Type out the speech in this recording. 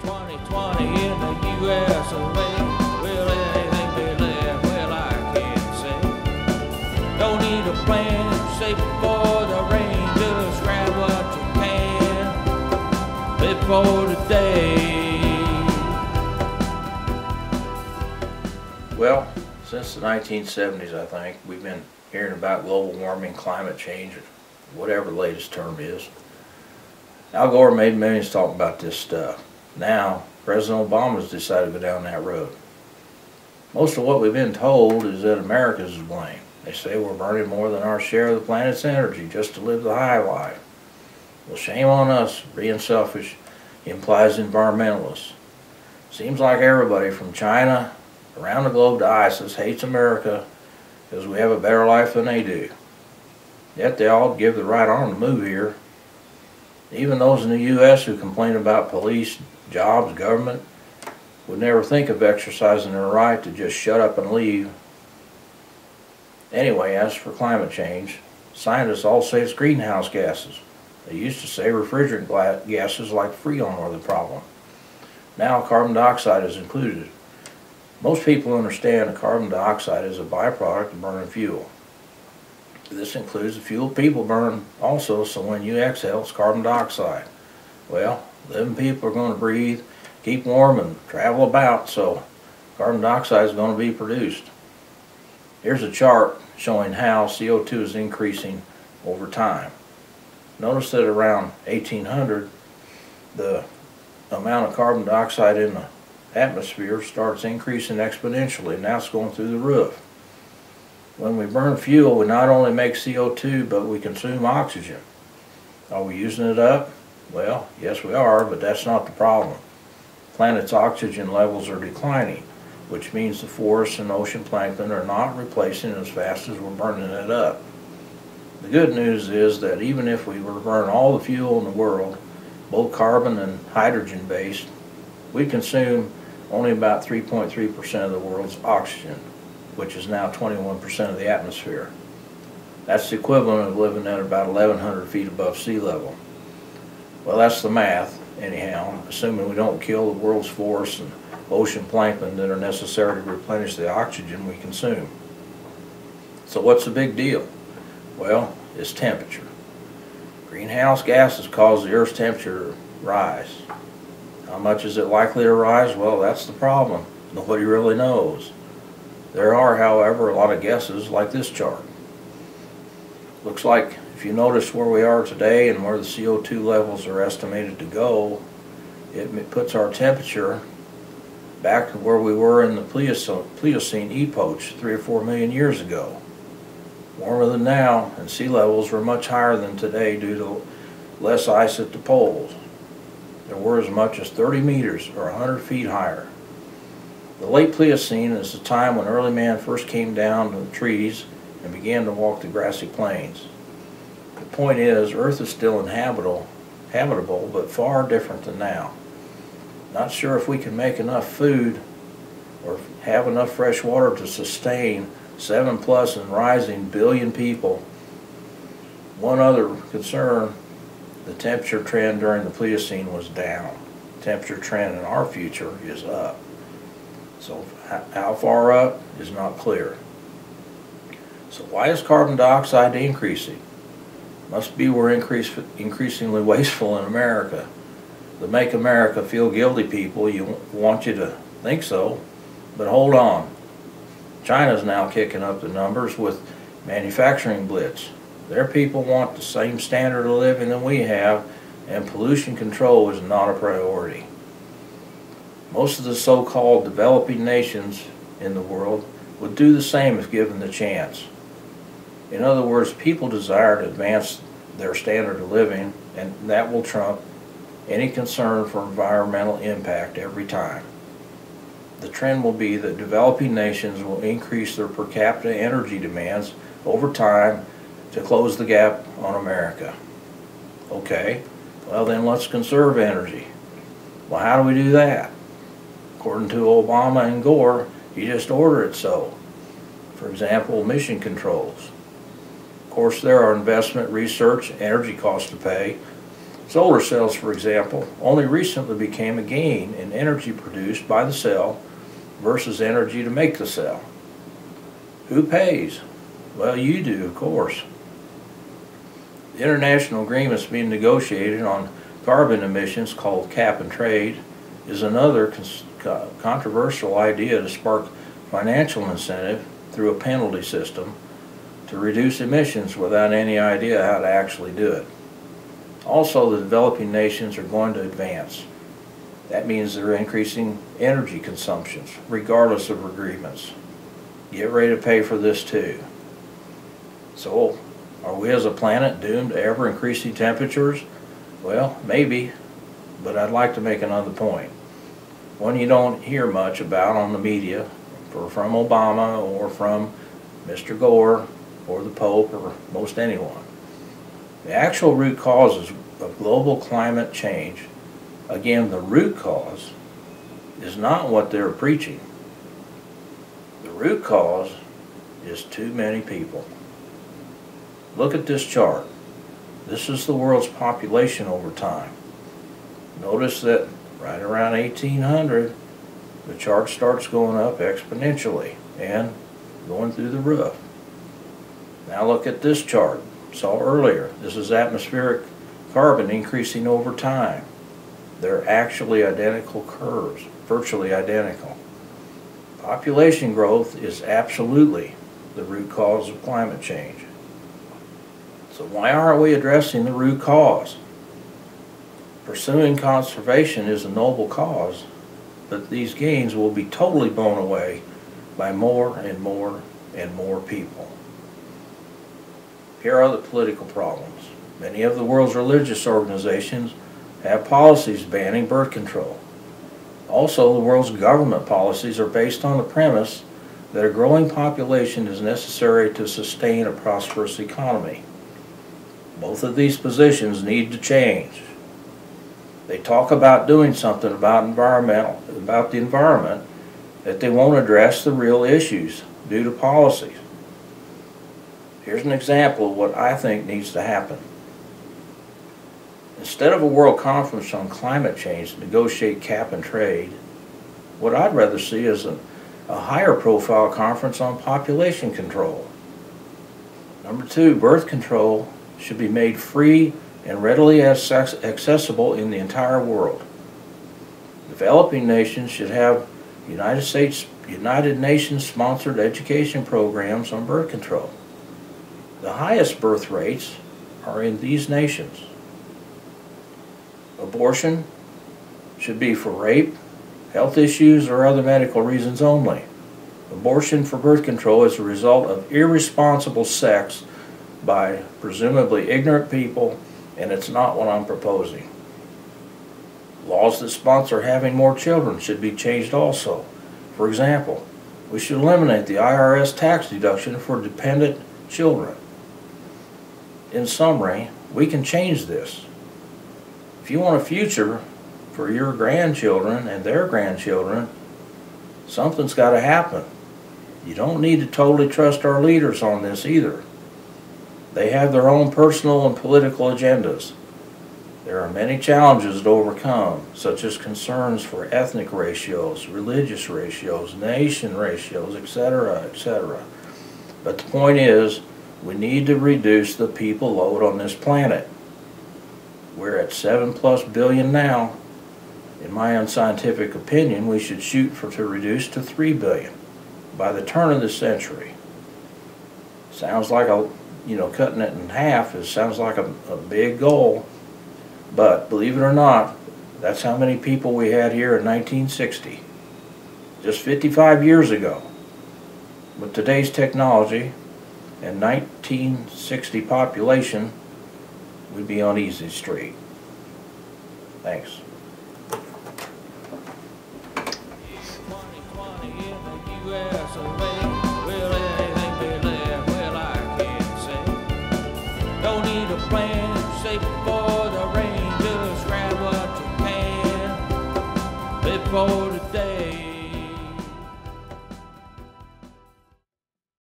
2020 in the U.S. of A. Will anything be left? Well, I can't say. Don't need a plan, save for the rain. Just grab what you can. Live for today. Well, since the 1970s, I think, we've been hearing about global warming, climate change, whatever the latest term is. Al Gore made millions talking about this stuff. Now, President Obama's decided to go down that road. Most of what we've been told is that America's to blame. They say we're burning more than our share of the planet's energy just to live the high life. Well, shame on us. Being selfish implies environmentalists. Seems like everybody from China around the globe to ISIS hates America because we have a better life than they do. Yet they all give the right arm to move here. Even those in the U.S. who complain about police, jobs, government, would never think of exercising their right to just shut up and leave. Anyway, as for climate change, scientists all say it's greenhouse gases. They used to say refrigerant gases like Freon were the problem. Now carbon dioxide is included. Most people understand that carbon dioxide is a byproduct of burning fuel. This includes the fuel people burn also, so when you exhale, it's carbon dioxide. Well, living people are going to breathe, keep warm, and travel about, so carbon dioxide is going to be produced. Here's a chart showing how CO2 is increasing over time. Notice that around 1800, the amount of carbon dioxide in the atmosphere starts increasing exponentially, and now it's going through the roof. When we burn fuel, we not only make CO2, but we consume oxygen. Are we using it up? Well, yes we are, but that's not the problem. The planet's oxygen levels are declining, which means the forests and ocean plankton are not replacing as fast as we're burning it up. The good news is that even if we were to burn all the fuel in the world, both carbon and hydrogen based, we consume only about 3.3% of the world's oxygen, which is now 21% of the atmosphere. That's the equivalent of living at about 1,100 feet above sea level. Well, that's the math, anyhow, assuming we don't kill the world's forests and ocean plankton that are necessary to replenish the oxygen we consume. So what's the big deal? Well, it's temperature. Greenhouse gases cause the Earth's temperature to rise. How much is it likely to rise? Well, that's the problem. Nobody really knows. There are, however, a lot of guesses like this chart. Looks like if you notice where we are today and where the CO2 levels are estimated to go, it puts our temperature back to where we were in the Pliocene epoch 3 or 4 million years ago. Warmer than now, and sea levels were much higher than today due to less ice at the poles. There were as much as 30 meters or 100 feet higher. The late Pliocene is the time when early man first came down to the trees and began to walk the grassy plains. The point is, Earth is still habitable, but far different than now. Not sure if we can make enough food or have enough fresh water to sustain 7+ and rising billion people. One other concern, the temperature trend during the Pliocene was down. The temperature trend in our future is up. So how far up is not clear. So why is carbon dioxide increasing? Must be we're increasingly wasteful in America. The Make America Feel Guilty people want you to think so, but hold on. China's now kicking up the numbers with manufacturing blitz. Their people want the same standard of living that we have, and pollution control is not a priority. Most of the so-called developing nations in the world would do the same if given the chance. In other words, people desire to advance their standard of living, and that will trump any concern for environmental impact every time. The trend will be that developing nations will increase their per capita energy demands over time to close the gap on America. Okay, well then let's conserve energy. Well, how do we do that? According to Obama and Gore, you just order it so. For example, emission controls. Of course, there are investment, research, energy costs to pay, Solar cells, for example, only recently became a gain in energy produced by the cell versus energy to make the cell. Who pays? Well, you do, of course. The international agreements being negotiated on carbon emissions, called cap and trade, is another controversial idea to spark financial incentive through a penalty system to reduce emissions without any idea how to actually do it. Also, the developing nations are going to advance. That means they're increasing energy consumptions, regardless of agreements. Get ready to pay for this too. So, are we as a planet doomed to ever increasing temperatures? Well, maybe, but I'd like to make another point. One you don't hear much about on the media, or from Obama, or from Mr. Gore, or the Pope, or most anyone. The actual root causes of global climate change, again, the root cause, is not what they're preaching. The root cause is too many people. Look at this chart. This is the world's population over time. Notice that right around 1800, the chart starts going up exponentially and going through the roof. Now look at this chart. Saw earlier. This is atmospheric carbon increasing over time. They're actually identical curves, virtually identical. Population growth is absolutely the root cause of climate change. So why aren't we addressing the root cause? Pursuing conservation is a noble cause, but these gains will be totally blown away by more and more and more people. Here are the political problems. Many of the world's religious organizations have policies banning birth control. Also, the world's government policies are based on the premise that a growing population is necessary to sustain a prosperous economy. Both of these positions need to change. They talk about doing something about the environment, that they won't address the real issues due to policies. Here's an example of what I think needs to happen. Instead of a world conference on climate change to negotiate cap and trade, what I'd rather see is a higher profile conference on population control. Number two, birth control should be made free and readily accessible in the entire world. Developing nations should have United Nations sponsored education programs on birth control. The highest birth rates are in these nations. Abortion should be for rape, health issues, or other medical reasons only. Abortion for birth control is a result of irresponsible sex by presumably ignorant people, and it's not what I'm proposing. Laws that sponsor having more children should be changed also. For example, we should eliminate the IRS tax deduction for dependent children. In summary, we can change this. If you want a future for your grandchildren and their grandchildren, something's got to happen. You don't need to totally trust our leaders on this either. They have their own personal and political agendas. There are many challenges to overcome, such as concerns for ethnic ratios, religious ratios, nation ratios, etc., etc. But the point is, we need to reduce the people load on this planet. We're at 7+ billion now. In my unscientific opinion, we should shoot to reduce to 3 billion by the turn of the century. Sounds like cutting it in half sounds like a big goal, but believe it or not, that's how many people we had here in 1960, just 55 years ago. With today's technology and 1960 population, we'd be on easy street. Thanks. 2020 in the USA.